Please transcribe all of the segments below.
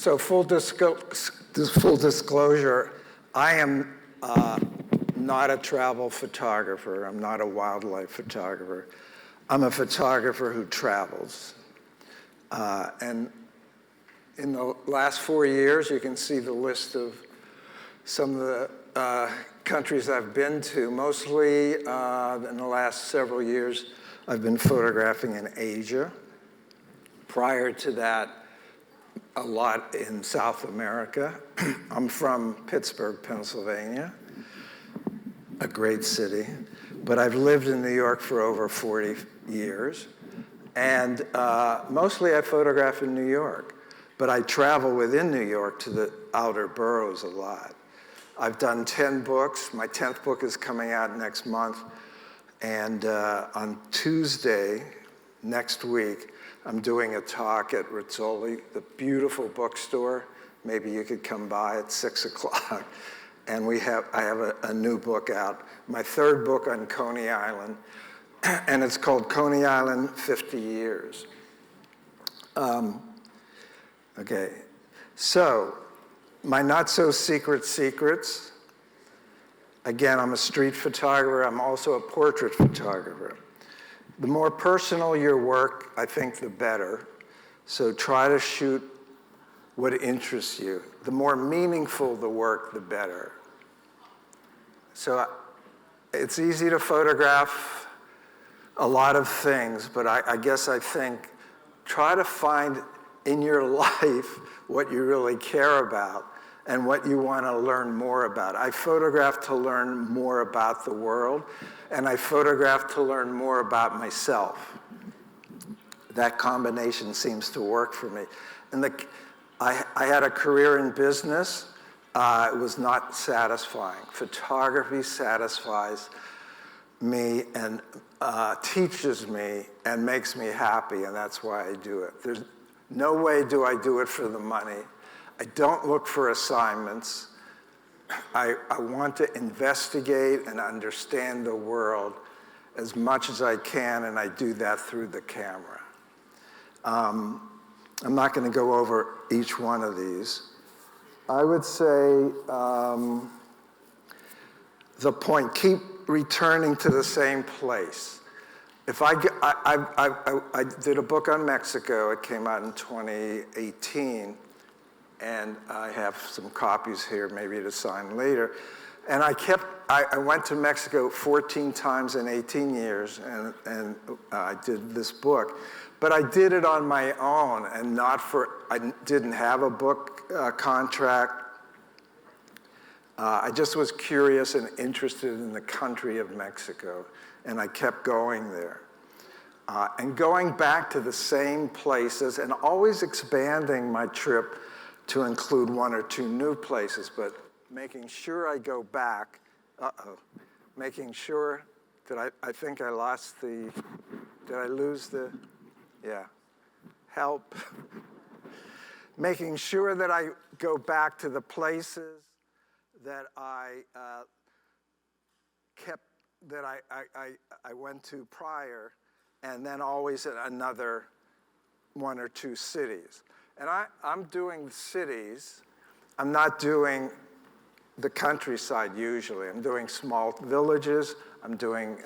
So full disclosure, I am not a travel photographer. I'm not a wildlife photographer. I'm a photographer who travels. And in the last 4 years, you can see the list of some of the countries I've been to. Mostly in the last several years, I've been photographing in Asia. Prior to that, a lot in South America. I'm from Pittsburgh, Pennsylvania, a great city, but I've lived in New York for over 40 years. And mostly I photograph in New York, but I travel within New York to the outer boroughs a lot. I've done 10 books. My 10th book is coming out next month. And on Tuesday, next week, I'm doing a talk at Rizzoli, the beautiful bookstore. Maybe you could come by at 6 o'clock. And I have a new book out, my third book on Coney Island, and it's called Coney Island, 50 Years. Okay, so my not-so-secret secrets. Again, I'm a street photographer. I'm also a portrait photographer. The more personal your work, I think, the better. So try to shoot what interests you. The more meaningful the work, the better. So it's easy to photograph a lot of things, but I guess I think try to find in your life what you really care about and what you want to learn more about. I photograph to learn more about the world, and I photograph to learn more about myself. That combination seems to work for me. And I had a career in business. It was not satisfying. Photography satisfies me and teaches me and makes me happy, and that's why I do it. There's no way do I do it for the money. I don't look for assignments. I want to investigate and understand the world as much as I can, and I do that through the camera. I'm not going to go over each one of these. I would say the point, keep returning to the same place. If I did a book on Mexico. It came out in 2018. And I have some copies here, maybe to sign later. And I went to Mexico 14 times in 18 years, and I did this book. But I did it on my own, and I didn't have a book contract. I just was curious and interested in the country of Mexico, and I kept going there. And going back to the same places, and always expanding my trip to include one or two new places, but making sure I go back. Making sure that I think I lost did I lose yeah, help. Making sure that I go back to the places that I went to prior, and then always at another one or two cities. And I'm doing cities. I'm not doing the countryside usually. I'm doing small villages. I'm doing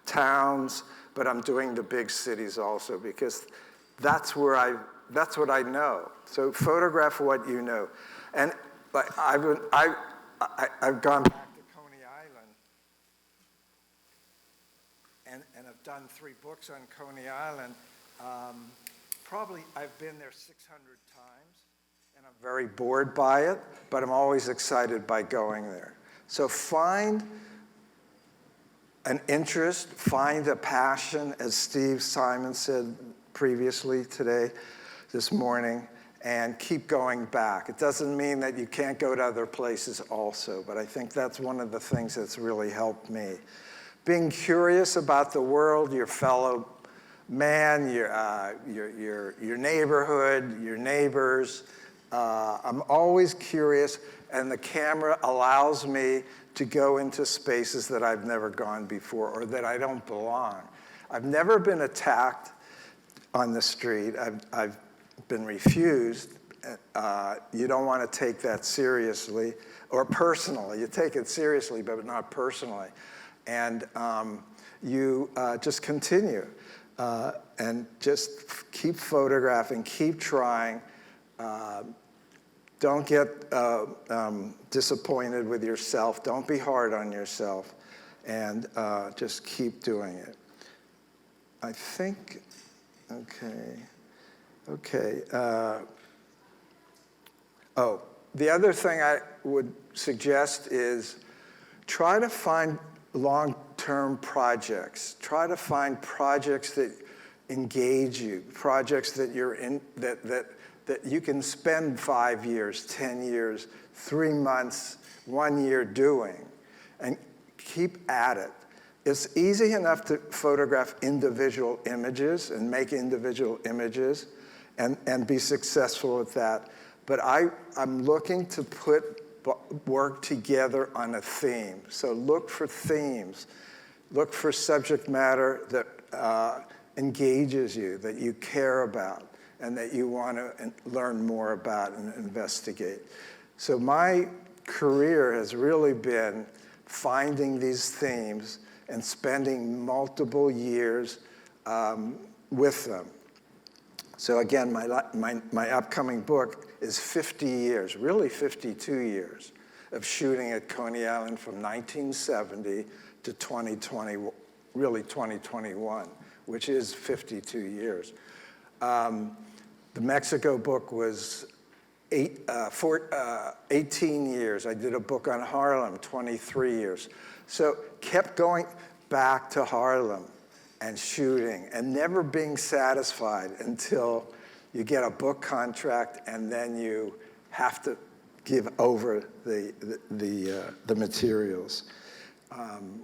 towns, but I'm doing the big cities also because that's what I know. So photograph what you know. And I've gone back to Coney Island, and I've done 3 books on Coney Island. Probably I've been there 600 times, and I'm very bored by it, but I'm always excited by going there. So find an interest, find a passion, as Steve Simon said previously this morning, and keep going back. It doesn't mean that you can't go to other places also, but I think that's one of the things that's really helped me. Being curious about the world, your fellow man, your neighborhood, your neighbors. I'm always curious, and the camera allows me to go into spaces that I've never gone before or that I don't belong. I've never been attacked on the street. I've been refused you don't want to take that seriously or personally. You take it seriously, but not personally. And you just continue and just keep photographing, keep trying. Don't get disappointed with yourself. Don't be hard on yourself. And just keep doing it. I think, okay. The other thing I would suggest is try to find long-term projects. Try to find projects that engage you, projects that you're in, that you can spend 5 years, 10 years, 3 months, 1 year doing, and keep at it. It's easy enough to photograph individual images and make individual images and be successful at that. But I'm looking to put work together on a theme. So look for themes. Look for subject matter that engages you, that you care about, and that you want to learn more about and investigate. So my career has really been finding these themes and spending multiple years with them. So again, my upcoming book is 50 years, really 52 years, of shooting at Coney Island from 1970 to 2020, really 2021, which is 52 years. The Mexico book was 18 years. I did a book on Harlem, 23 years. So kept going back to Harlem and shooting and never being satisfied until you get a book contract and then you have to give over the materials.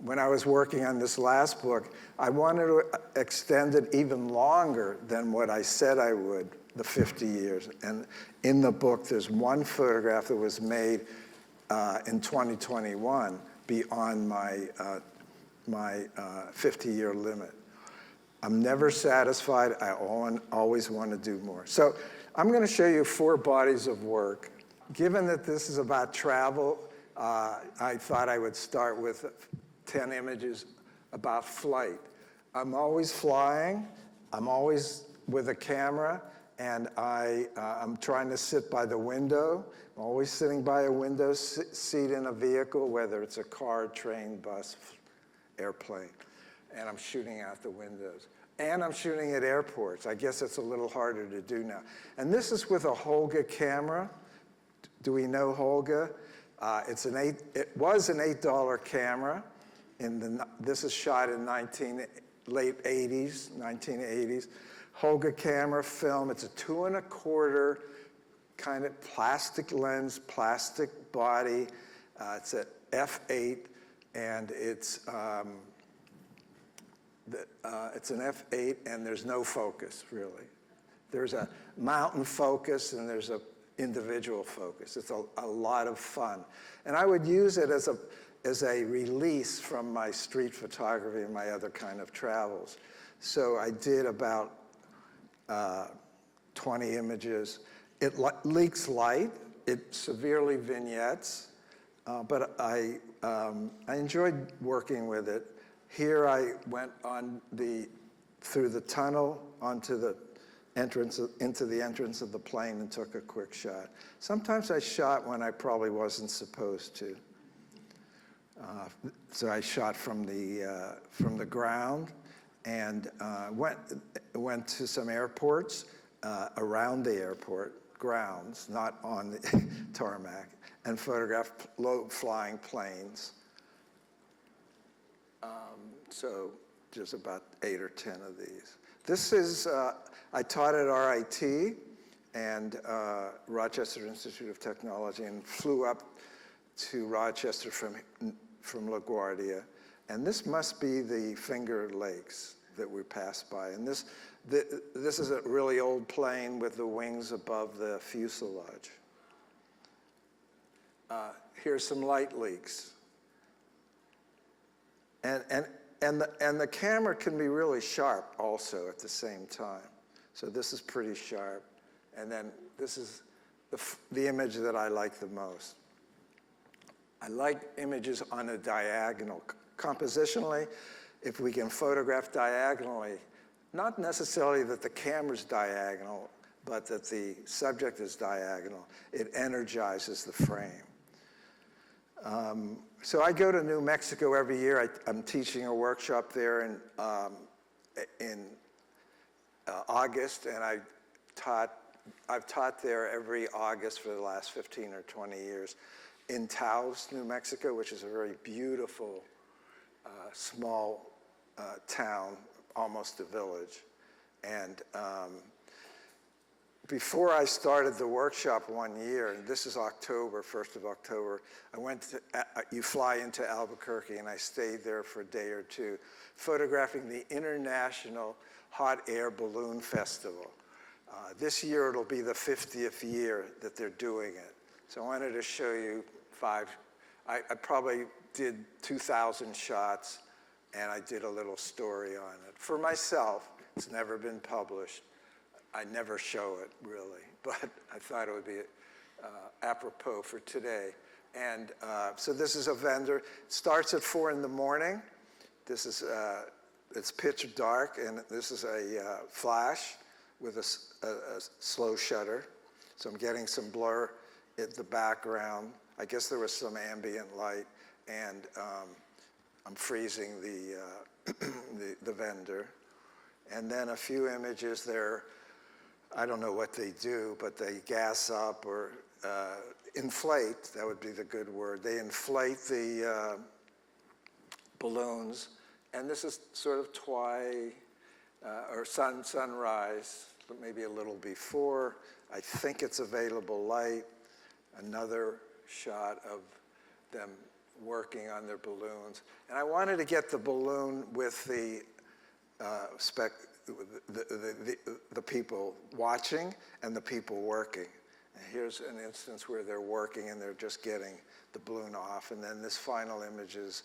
When I was working on this last book, I wanted to extend it even longer than what I said I would, the 50 years. And in the book, there's one photograph that was made in 2021 beyond my 50-year limit. I'm never satisfied. I always want to do more. So I'm going to show you 4 bodies of work. Given that this is about travel, I thought I would start with 10 images about flight. I'm always flying. I'm always with a camera, and I'm trying to sit by the window. I'm always sitting by a window seat in a vehicle, whether it's a car, train, bus, airplane. And I'm shooting out the windows. And I'm shooting at airports. I guess it's a little harder to do now. And this is with a Holga camera. Do we know Holga? It was an $8 camera. This is shot in late 80s, 1980s. Holga camera film. It's a 2¼ kind of plastic lens, plastic body. It's at f8, and it's an f8, and there's no focus, really. There's a mountain focus, and there's a individual focus. It's a lot of fun. And I would use it as a release from my street photography and my other kind of travels. So I did about 20 images. It leaks light. It severely vignettes, but I enjoyed working with it. Here I went through the tunnel onto the into the entrance of the plane and took a quick shot. Sometimes I shot when I probably wasn't supposed to. So I shot from the ground and went to some airports around the airport grounds, not on the tarmac, and photographed low-flying planes. So just about 8 or 10 of these. This is, I taught at RIT and Rochester Institute of Technology, and flew up to Rochester from LaGuardia. And this must be the Finger Lakes that we passed by. And this is a really old plane with the wings above the fuselage. Here's some light leaks. And the camera can be really sharp also at the same time. So this is pretty sharp. And then this is the image that I like the most. I like images on a diagonal. Compositionally, if we can photograph diagonally, not necessarily that the camera's diagonal, but that the subject is diagonal, it energizes the frame. So I go to New Mexico every year. I'm teaching a workshop there in August, and I've taught there every August for the last 15 or 20 years in Taos, New Mexico, which is a very beautiful, small town, almost a village. And before I started the workshop one year, and this is October, 1st of October, you fly into Albuquerque, and I stayed there for a day or two, photographing the International Hot Air Balloon Festival. This year it'll be the 50th year that they're doing it. So I wanted to show you I probably did 2,000 shots, and I did a little story on it. For myself, it's never been published. I never show it, really, but I thought it would be apropos for today. And so this is a vendor. It starts at 4 in the morning. This is, it's pitch dark, and this is a flash with a slow shutter. So I'm getting some blur in the background. I guess there was some ambient light, and I'm freezing the vendor. And then a few images there. I don't know what they do, but they gas up or inflate, that would be the good word. They inflate the balloons, and this is sort of or sunrise, but maybe a little before. I think it's available light. Another shot of them working on their balloons. And I wanted to get the balloon with the people watching and the people working. And here's an instance where they're working and they're just getting the balloon off. And then this final image is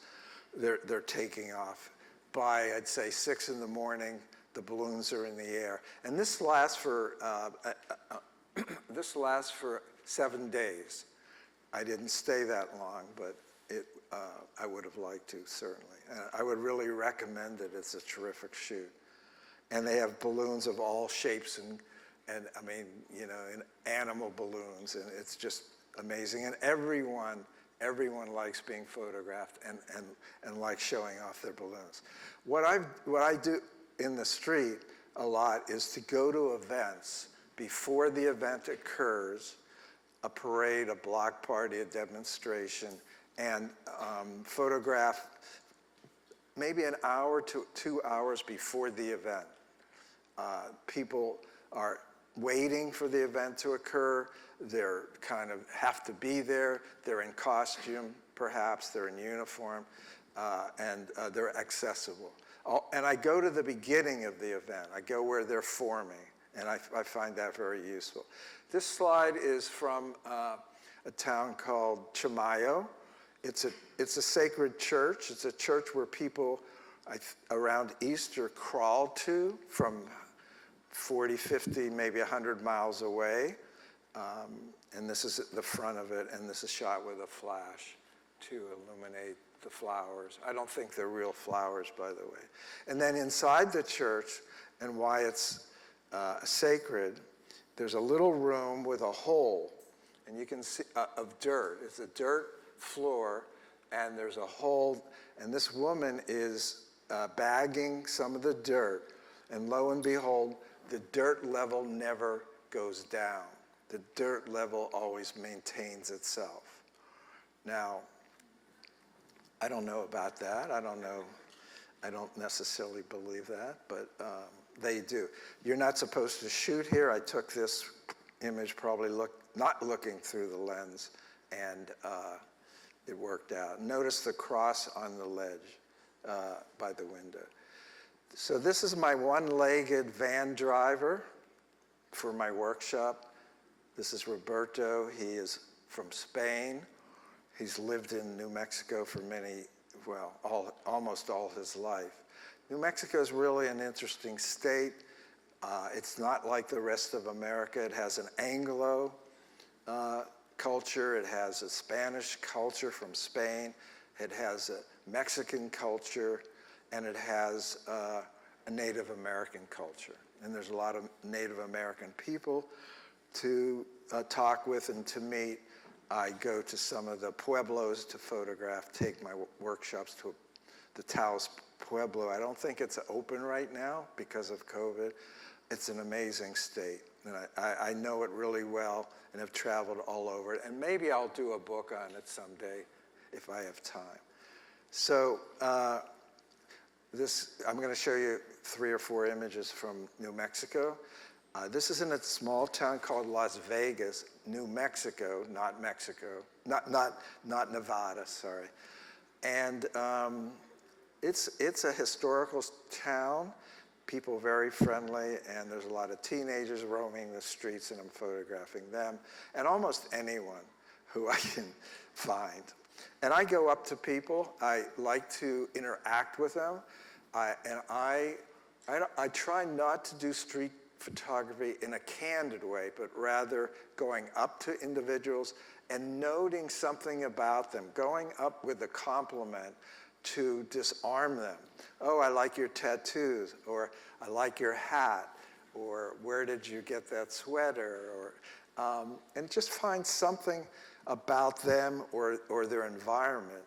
they're taking off. By, I'd say, 6 in the morning, the balloons are in the air. And this lasts for 7 days. I didn't stay that long, but I would have liked to, certainly. And I would really recommend it. It's a terrific shoot. And they have balloons of all shapes and I mean, you know, and animal balloons, and it's just amazing. And everyone likes being photographed and likes showing off their balloons. What I do in the street a lot is to go to events before the event occurs, a parade, a block party, a demonstration, and photograph maybe an hour to 2 hours before the event. People are waiting for the event to occur. They're kind of have to be there. They're in costume, perhaps. They're in uniform, and they're accessible. And I go to the beginning of the event. I go where they're forming, and I find that very useful. This slide is from a town called Chimayo. It's a sacred church. It's a church where people around Easter crawl to from 40, 50, maybe 100 miles away. And this is the front of it, and this is shot with a flash to illuminate the flowers. I don't think they're real flowers, by the way. And then inside the church, and why it's sacred, there's a little room with a hole, and you can see of dirt. It's a dirt floor, and there's a hole, and this woman is bagging some of the dirt, and lo and behold, the dirt level never goes down. The dirt level always maintains itself. Now, I don't know about that. I don't necessarily believe that, but they do. You're not supposed to shoot here. I took this image probably not looking through the lens, and it worked out. Notice the cross on the ledge by the window. So this is my one-legged van driver for my workshop. This is Roberto. He is from Spain. He's lived in New Mexico for almost all his life. New Mexico is really an interesting state. It's not like the rest of America. It has an Anglo culture, it has a Spanish culture from Spain, it has a Mexican culture, and it has a Native American culture. And there's a lot of Native American people to talk with and to meet. I go to some of the pueblos to photograph, take my workshops to the Taos Pueblo. I don't think it's open right now because of COVID. It's an amazing state, and I know it really well and have traveled all over it. And maybe I'll do a book on it someday if I have time. So I'm going to show you 3 or 4 images from New Mexico. This is in a small town called Las Vegas, New Mexico, not Nevada, sorry. And it's a historical town, people very friendly, and there's a lot of teenagers roaming the streets, and I'm photographing them, and almost anyone who I can find. And I go up to people, I like to interact with them, I try not to do street photography in a candid way, but rather going up to individuals and noting something about them, going up with a compliment to disarm them. Oh, I like your tattoos, or I like your hat, or where did you get that sweater, or, and just find something about them or their environment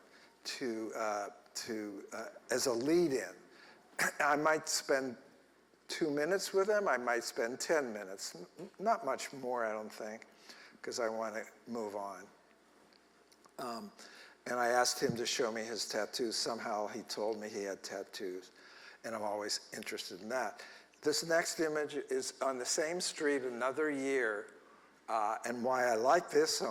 as a lead-in. I might spend 2 minutes with them, I might spend 10 minutes, not much more, I don't think, because I want to move on. And I asked him to show me his tattoos. Somehow he told me he had tattoos, and I'm always interested in that. This next image is on the same street another year, and why I like this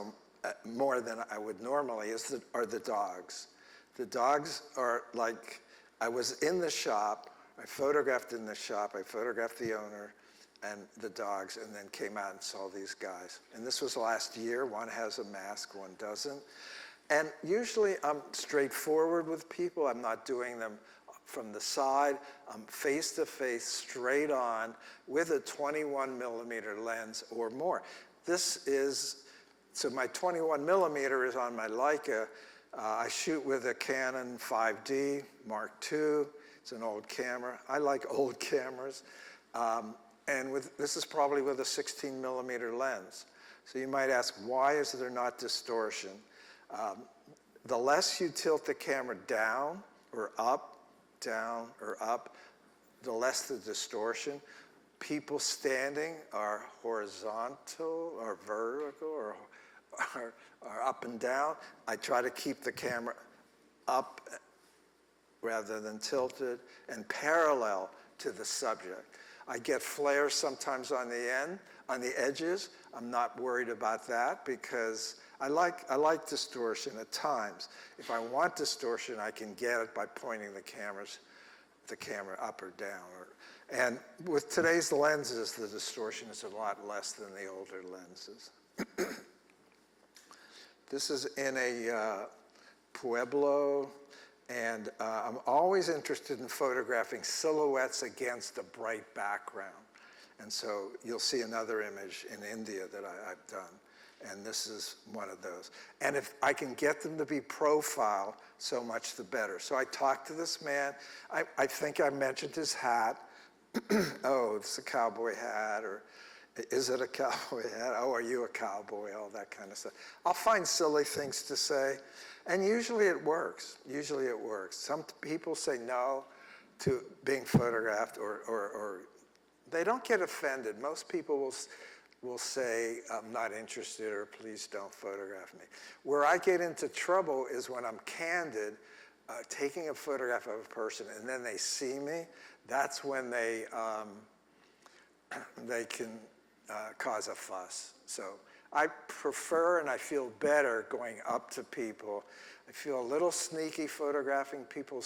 more than I would normally are the dogs. The dogs are like, I was in the shop, I photographed in the shop, I photographed the owner and the dogs, and then came out and saw these guys. And this was last year. One has a mask, one doesn't. And usually I'm straightforward with people. I'm not doing them from the side. I'm face to face, straight on, with a 21 millimeter lens or more. So my 21 millimeter is on my Leica. I shoot with a Canon 5D Mark II. It's an old camera. I like old cameras. And this is probably with a 16 millimeter lens. So you might ask, why is there not distortion? The less you tilt the camera down or up, the less the distortion. People standing are horizontal or vertical or up and down. I try to keep the camera up rather than tilted and parallel to the subject. I get flares sometimes on the edges. I'm not worried about that because I like distortion at times. If I want distortion, I can get it by pointing the camera up or down. And with today's lenses, the distortion is a lot less than the older lenses. This is in a pueblo, and I'm always interested in photographing silhouettes against a bright background. And so you'll see another image in India that I've done. And this is one of those. And if I can get them to be profile, so much the better. So I talked to this man. I think I mentioned his hat. Oh, it's a cowboy hat, or is it a cowboy hat? Oh, are you a cowboy? All that kind of stuff. I'll find silly things to say. And usually it works. Usually it works. Some people say no to being photographed, or they don't get offended. Most people will say, I'm not interested, or please don't photograph me. Where I get into trouble is when I'm candid, taking a photograph of a person, and then they see me. That's when they can cause a fuss. So I prefer, and I feel better going up to people. I feel a little sneaky photographing people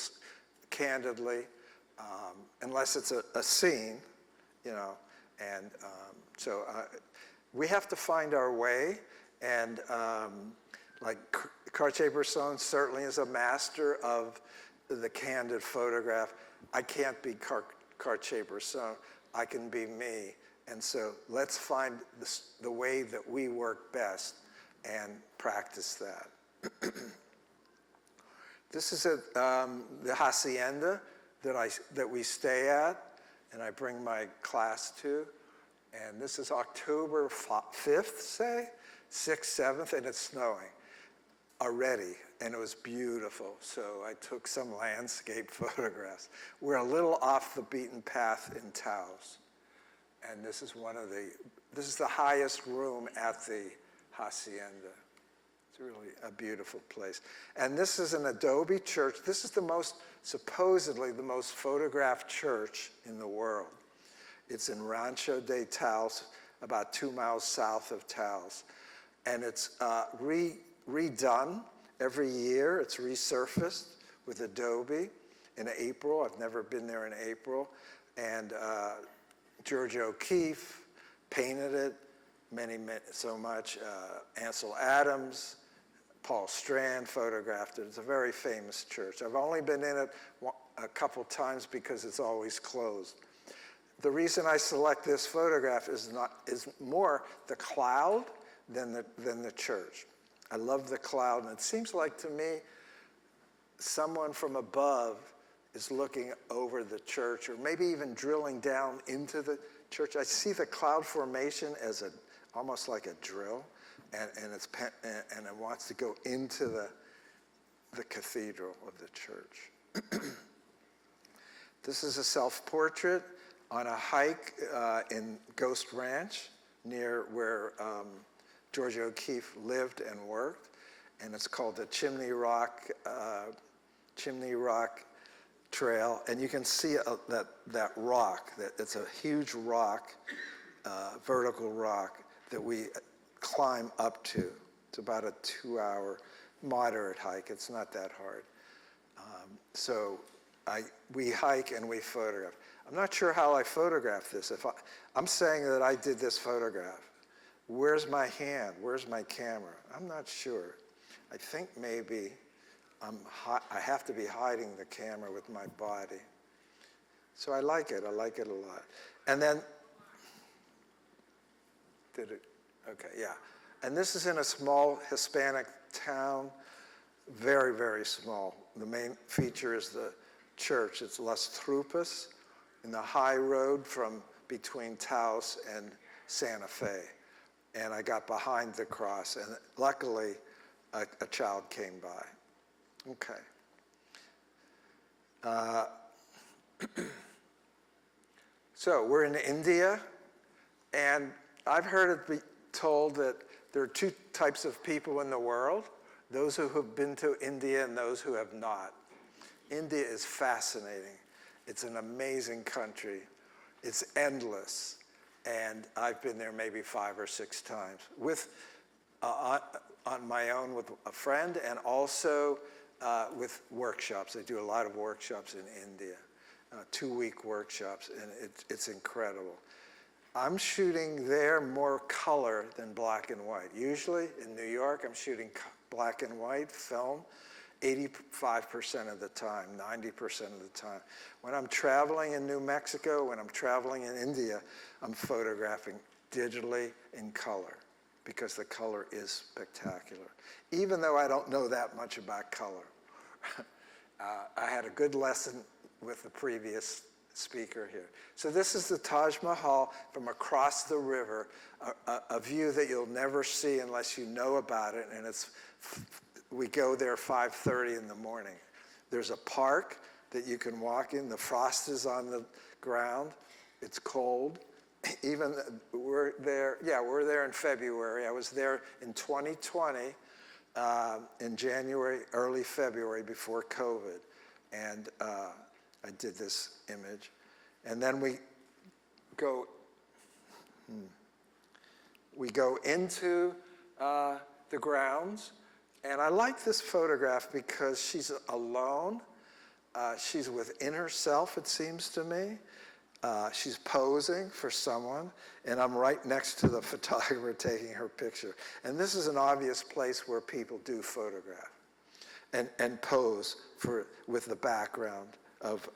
candidly, unless it's a scene, you know. And so we have to find our way, and like Cartier-Bresson certainly is a master of the candid photograph. I can't be Cartier-Bresson. I can be me, And so let's find the way that we work best and practice that. This is the hacienda that we stay at, and I bring my class to. And this is October 5th, say, 6th, 7th, and it's snowing already, and it was beautiful. So I took some landscape photographs. We're a little off the beaten path in Taos. And this is this is the highest room at the hacienda. It's really a beautiful place. And this is an adobe church. This is supposedly the most photographed church in the world. It's in Rancho de Taos, about 2 miles south of Taos. And it's redone every year. It's resurfaced with adobe in April. I've never been there in April. And George O'Keeffe painted it so much. Ansel Adams, Paul Strand photographed it. It's a very famous church. I've only been in it a couple times because it's always closed. The reason I select this photograph is more the cloud than the church. I love the cloud, and it seems like to me someone from above is looking over the church, or maybe even drilling down into the church. I see the cloud formation as almost like a drill, and it wants to go into the cathedral of the church. This is a self-portrait on a hike in Ghost Ranch, near where George O'Keeffe lived and worked, and it's called the Chimney Rock Trail. And you can see that rock. It's a huge rock, vertical rock that we climb up to. It's about a 2-hour moderate hike. It's not that hard. So we hike and we photograph. I'm not sure how I photographed this. I'm saying that I did this photograph. Where's my hand? Where's my camera? I'm not sure. I think maybe I have to be hiding the camera with my body. So I like it. I like it a lot. And then, okay, yeah. And this is in a small Hispanic town, very, very small. The main feature is the church. It's Las Trupas, in the high road from between Taos and Santa Fe. And I got behind the cross, and luckily a child came by. Okay. So we're in India, and I've heard it be told that there are 2 types of people in the world, those who have been to India and those who have not. India is fascinating. It's an amazing country. It's endless. And I've been there maybe 5 or 6 times on my own with a friend, and also with workshops. I do a lot of workshops in India, 2-week workshops, and it's incredible. I'm shooting there more color than black and white. Usually in New York, I'm shooting black and white film 85% of the time, 90% of the time. When I'm traveling in New Mexico, when I'm traveling in India, I'm photographing digitally in color because the color is spectacular. Even though I don't know that much about color. I had a good lesson with the previous speaker here. So this is the Taj Mahal from across the river, a view that you'll never see unless you know about it, and we go there 5:30 in the morning. There's a park that you can walk in. The frost is on the ground. It's cold. Even we're there in February. I was there in 2020, in January, early February, before COVID. And I did this image. And then we go into the grounds. And I like this photograph because she's alone. She's within herself, it seems to me. She's posing for someone, and I'm right next to the photographer taking her picture. And this is an obvious place where people do photograph and pose with the background of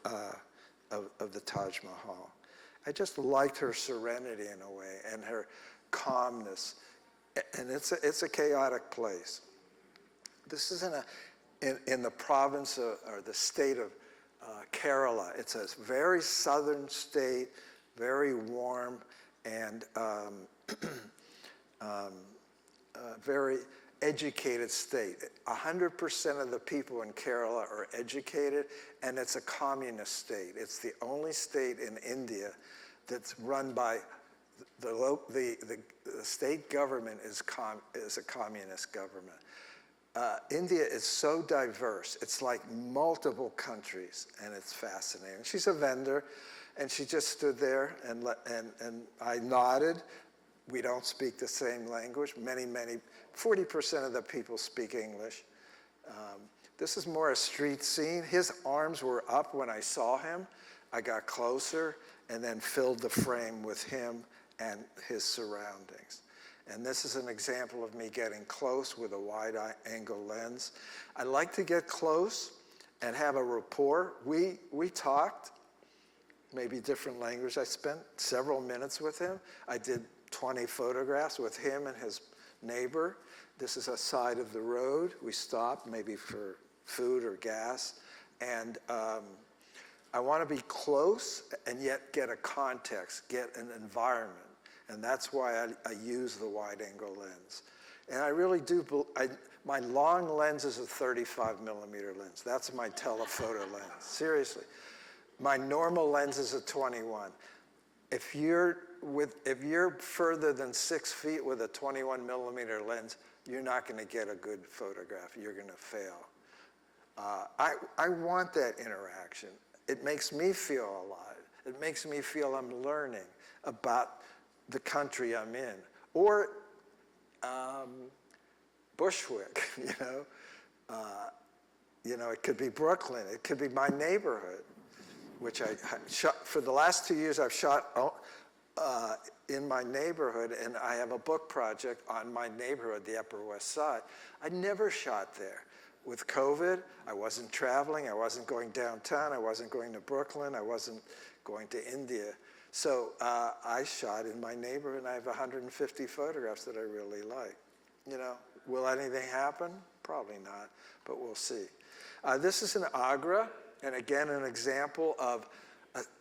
the Taj Mahal. I just liked her serenity in a way and her calmness. And it's a chaotic place. This is in the province or the state of Kerala. It's a very southern state, very warm, and very educated state. 100% of the people in Kerala are educated, and it's a communist state. It's the only state in India that's run by the state government is a communist government. India is so diverse. It's like multiple countries, and it's fascinating. She's a vendor, and she just stood there, and I nodded. We don't speak the same language. 40% of the people speak English. This is more a street scene. His arms were up when I saw him. I got closer and then filled the frame with him and his surroundings. And this is an example of me getting close with a wide-angle lens. I like to get close and have a rapport. We talked, maybe different language. I spent several minutes with him. I did 20 photographs with him and his neighbor. This is a side of the road. We stopped maybe for food or gas. And I want to be close and yet get a context, get an environment. And that's why I use the wide-angle lens. And I really do, my long lens is a 35 millimeter lens. That's my telephoto lens, seriously. My normal lens is a 21. If you're further than 6 feet with a 21 millimeter lens, you're not going to get a good photograph. You're going to fail. I want that interaction. It makes me feel alive. It makes me feel I'm learning about the country I'm in. Or Bushwick, it could be Brooklyn. It could be my neighborhood, which I shot. For the last 2 years, I've shot in my neighborhood, and I have a book project on my neighborhood, the Upper West Side. I never shot there. With COVID, I wasn't traveling, I wasn't going downtown, I wasn't going to Brooklyn, I wasn't going to India. So I shot in my neighborhood, and I have 150 photographs that I really like. Will anything happen? Probably not, but we'll see. This is in Agra, and again, an example of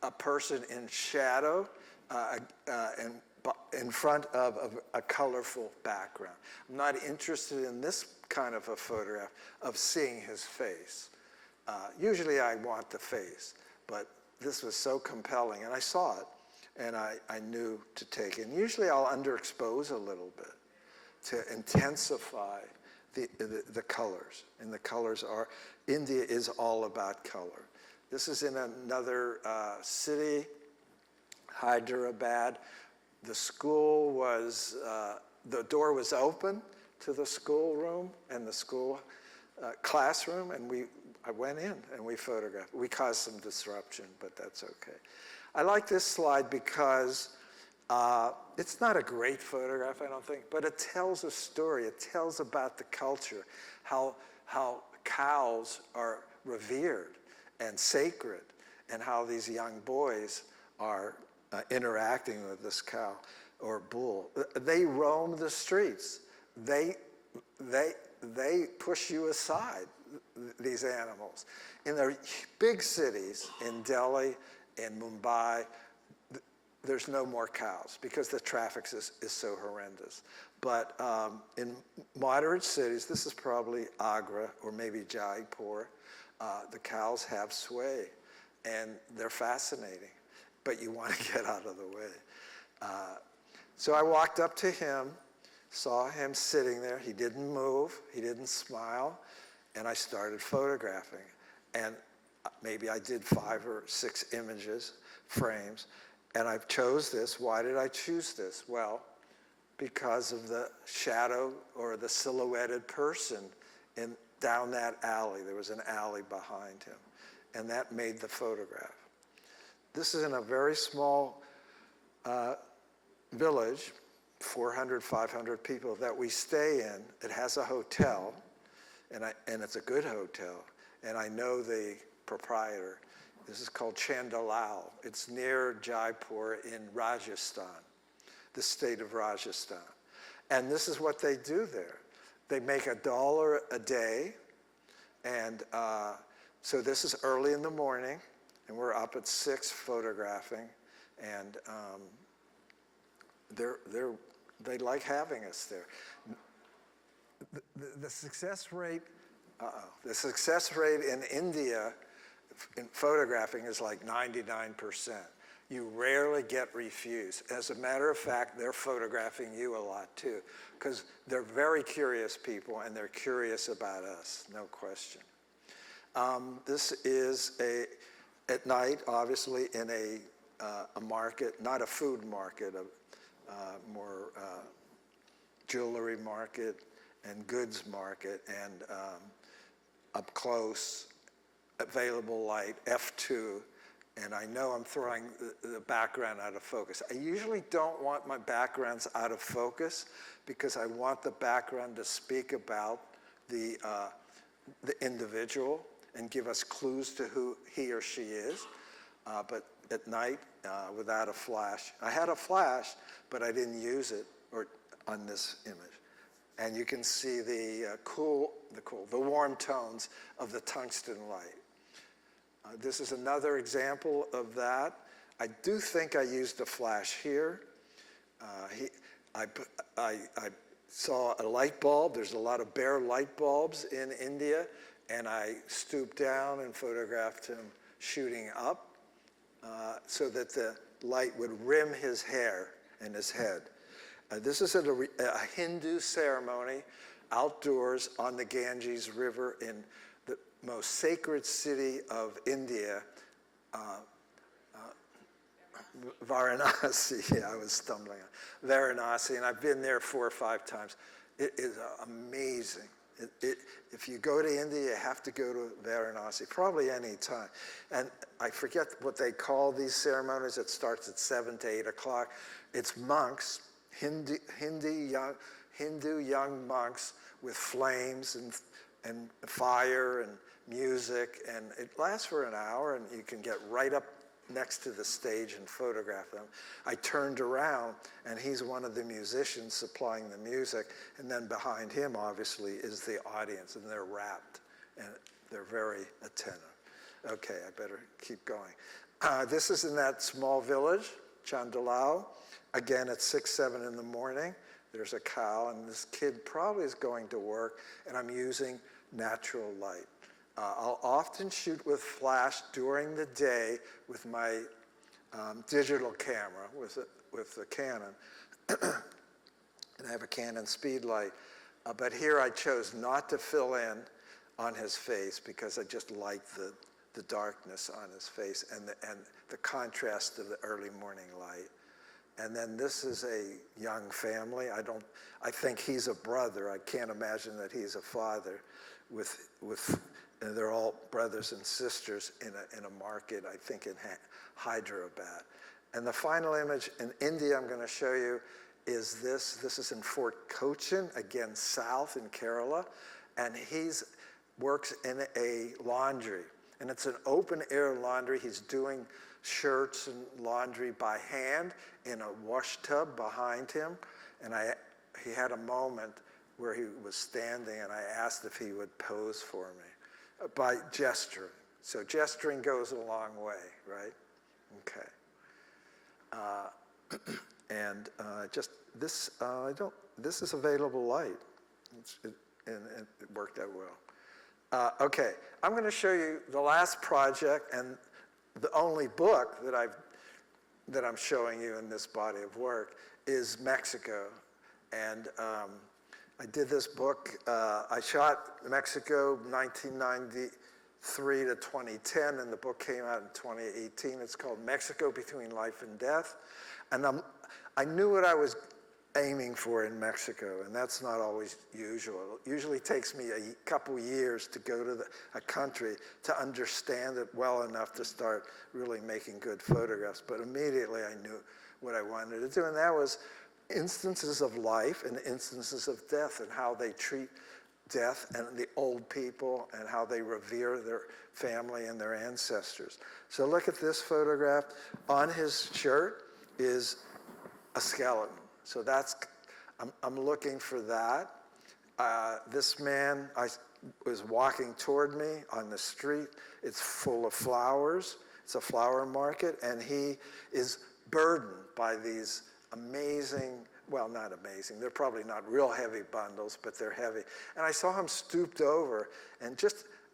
a person in shadow and in front of a colorful background. I'm not interested in this kind of a photograph of seeing his face. Usually I want the face, but this was so compelling, and I saw it, and I knew to take it. And usually I'll underexpose a little bit to intensify the colors, and the colors are, India is all about color. This is in another city, Hyderabad. The school was, the door was open to the school room and the school classroom, and I went in and we photographed. We caused some disruption, but that's okay. I like this slide because it's not a great photograph, I don't think, but it tells a story. It tells about the culture, how cows are revered and sacred, and how these young boys are interacting with this cow or bull. They roam the streets. They push you aside, these animals. In the big cities, in Delhi, in Mumbai, there's no more cows because the traffic is so horrendous. But in moderate cities, this is probably Agra or maybe Jaipur, the cows have sway, and they're fascinating, but you want to get out of the way. So I walked up to him, saw him sitting there. He didn't move, he didn't smile, and I started photographing. And maybe I did 5 or 6 images, frames, and I chose this. Why did I choose this? Well, because of the shadow or the silhouetted person down that alley. There was an alley behind him, and that made the photograph. This is in a very small village, 400, 500 people that we stay in. It has a hotel, and it's a good hotel, and I know the proprietor, This is called Chandalal. It's near Jaipur in Rajasthan, the state of Rajasthan. And this is what they do there. They make $1 a day. And so this is early in the morning, and we're up at 6 photographing. And they like having us there. The success rate, the success rate in India in photographing is like 99%. You rarely get refused. As a matter of fact, they're photographing you a lot too, because they're very curious people and they're curious about us, no question. This is at night, obviously, in a market, not a food market, a more jewelry market and goods market, and up close, available light, f2, and I know I'm throwing the background out of focus. I usually don't want my backgrounds out of focus because I want the background to speak about the individual and give us clues to who he or she is. But at night, without a flash. I had a flash, but I didn't use it on this image. And you can see the warm tones of the tungsten light. This is another example of that. I do think I used a flash here. I saw a light bulb. There's a lot of bare light bulbs in India, and I stooped down and photographed him shooting up so that the light would rim his hair and his head. This is a Hindu ceremony outdoors on the Ganges River in the most sacred city of India, Varanasi. Yeah, I was stumbling on Varanasi, and I've been there 4 or 5 times. It is amazing. If you go to India, you have to go to Varanasi, probably any time. And I forget what they call these ceremonies. It starts at 7 to 8 o'clock. It's monks, Hindu young monks with flames and fire and music, and it lasts for an hour, and you can get right up next to the stage and photograph them. I turned around, and he's one of the musicians supplying the music, and then behind him, obviously, is the audience, and they're rapt, and they're very attentive. Okay, I better keep going. This is in that small village, Chandalal. Again, at 6, 7 in the morning. There's a cow, and this kid probably is going to work, and I'm using natural light. I'll often shoot with flash during the day with my digital camera, with the Canon, and I have a Canon speed light. But here I chose not to fill in on his face because I just like the darkness on his face and the contrast of the early morning light. And then this is a young family. I think he's a brother. I can't imagine that he's a father and they're all brothers and sisters in a market, I think in Hyderabad. And the final image in India I'm going to show you is this. This is in Fort Cochin, again, south in Kerala. And he works in a laundry. And it's an open air laundry. He's doing shirts and laundry by hand in a wash tub behind him. And he had a moment where he was standing, and I asked if he would pose for me by gesturing. So gesturing goes a long way, right? Okay. This is available light, and it worked out well. Okay, I'm going to show you the last project and the only book that I'm showing you in this body of work is Mexico. And I did this book. I shot Mexico 1993 to 2010, and the book came out in 2018. It's called Mexico Between Life and Death. And I knew what I was aiming for in Mexico, and that's not always usual. It usually takes me a couple years to go to a country to understand it well enough to start really making good photographs. But immediately I knew what I wanted to do, and that was instances of life and instances of death and how they treat death and the old people and how they revere their family and their ancestors. So look at this photograph. On his shirt is a skeleton. So I'm looking for that. This man was walking toward me on the street. It's full of flowers. It's a flower market, and he is burdened by these amazing, well, not amazing, they're probably not real heavy bundles, but they're heavy. And I saw him stooped over, and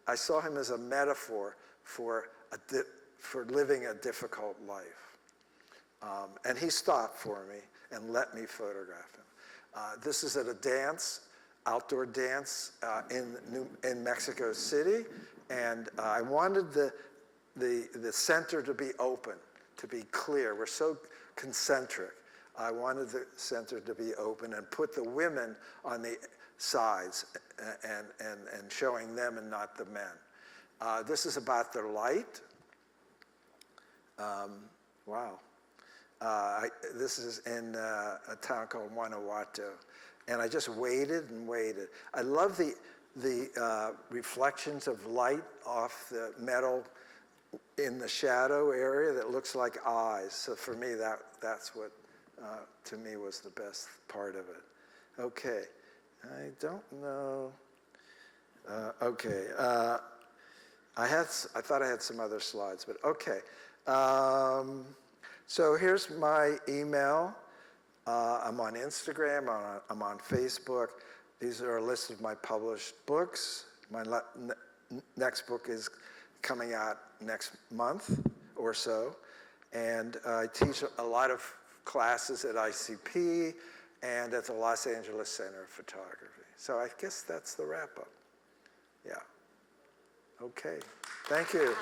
I saw him as a metaphor for living a difficult life. And he stopped for me and let me photograph him. This is at a dance, outdoor dance in Mexico City, and I wanted the center to be open, to be clear. We're so concentric. I wanted the center to be open and put the women on the sides and showing them and not the men. This is about their light. Wow. This is in a town called Guanajuato. And I just waited and waited. I love the reflections of light off the metal in the shadow area that looks like eyes. So for me, that's what to me was the best part of it. Okay, I don't know. Okay, I thought I had some other slides, but okay. So here's my email. I'm on Instagram, I'm on Facebook. These are a list of my published books. My next book is coming out next month or so. And I teach a lot of classes at ICP and at the Los Angeles Center of Photography. So I guess that's the wrap up. Yeah. Okay. Thank you.